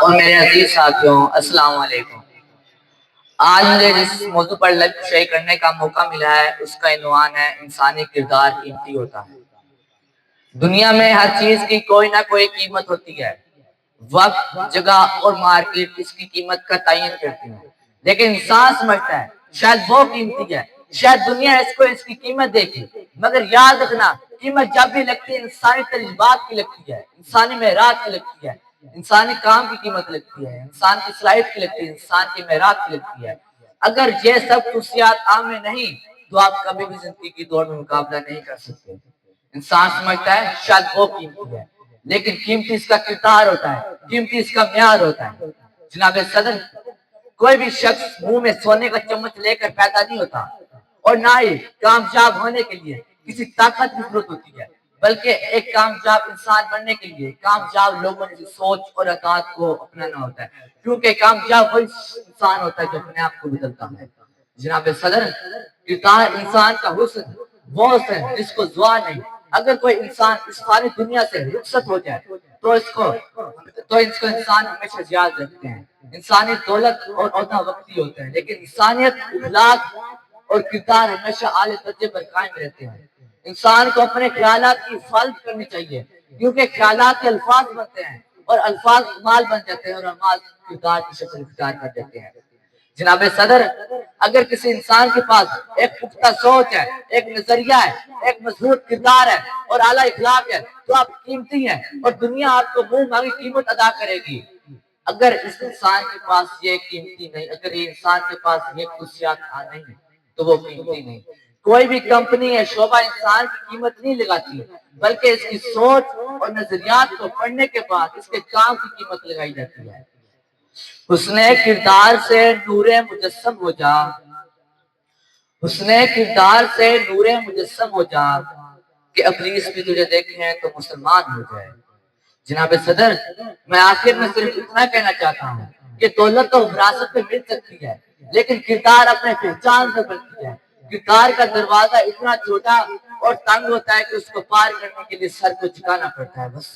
اور میرے عزیز ساتھیوں السلام علیکم۔ آج مجھے جس موضوع پر شیئر کرنے کا موقع ملا ہے اس کا عنوان ہے انسانی کردار قیمتی ہوتا ہے۔ دنیا میں ہر چیز کی کوئی نہ کوئی قیمت ہوتی ہے۔ وقت، جگہ اور مارکیٹ اس کی قیمت کا تعین کرتی ہیں، لیکن انسان سمجھتا ہے شاید وہ قیمتی ہے، شاید دنیا اس کو اس کی قیمت دے گی، مگر یاد رکھنا قیمت جب بھی لگتی ہے انسانی تجربات کی لگتی ہے، انسانی معراج کی لگتی ہے، انسانی کام کی قیمت لگتی ہے، انسان کی صلاحیت کی لگتی ہے، انسان کی معراج کی لگتی ہے۔ اگر یہ سب خصوصیات عام میں نہیں تو آپ کبھی بھی زندگی کی دوڑ میں مقابلہ نہیں کر سکتے۔ انسان سمجھتا ہے شاید وہ قیمتی ہے، لیکن قیمتی اس کا کردار ہوتا ہے، قیمتی اس کا معیار ہوتا ہے۔ جناب صدر، کوئی بھی شخص منہ میں سونے کا چمچ لے کر پیدا نہیں ہوتا، اور نہ ہی کامیاب ہونے کے لیے کسی طاقت کی ضرورت ہوتی ہے، بلکہ ایک کامیاب انسان بننے کے لیے کامیاب لوگوں کی سوچ اور عادات کو اپنانا ہوتا ہے، کیونکہ کامیاب وہی انسان ہوتا ہے جو اپنے آپ کو بدلتا ہے۔ جناب صدر، کردار انسان کا حسن وہ حسن جس کو زوال نہیں۔ اگر کوئی انسان اس ساری دنیا سے رخصت ہو جائے تو اس کو انسان ہمیشہ یاد رکھتے ہیں۔ انسانی دولت اور عہدہ وقتی ہوتے ہیں، لیکن انسانیت، اخلاق اور کردار ہمیشہ اعلیٰ درجے پر قائم رہتے ہیں۔ انسان کو اپنے خیالات کی حفاظت کرنی چاہیے، کیونکہ خیالات کے الفاظ بنتے ہیں اور الفاظ مال بن جاتے ہیں اور اعمال کردار کی شکل اختیار کر دیتے ہیں۔ جناب صدر، اگر کسی انسان کے پاس ایک پختہ سوچ ہے، ایک نظریہ ہے، ایک مضبوط کردار ہے اور اعلیٰ اخلاق ہے تو آپ قیمتی ہیں اور دنیا آپ کو منہ مانگی قیمت ادا کرے گی۔ اگر اس انسان کے پاس یہ قیمتی نہیں، اگر یہ انسان کے پاس یہ خصوصیات نہیں تو وہ قیمتی نہیں۔ کوئی بھی کمپنی یا شعبہ انسان کی قیمت نہیں لگاتی، بلکہ اس کی سوچ اور نظریات کو پڑھنے کے بعد اس کے کام کی قیمت لگائی جاتی ہے۔ حسن کردار سے نور مجسم ہو جا، حسن کردار سے نور مجسم ہو جا، کہ ابلیس بھی تجھے دیکھیں تو مسلمان ہو جائے۔ جناب صدر، میں آخر میں صرف اتنا کہنا چاہتا ہوں کہ دولت تو وراثت میں مل سکتی ہے، لیکن کردار اپنے پہچان سے بنتی ہے۔ کردار کا دروازہ اتنا چھوٹا اور تنگ ہوتا ہے کہ اس کو پار کرنے کے لیے سر کو جھکانا پڑتا ہے۔ بس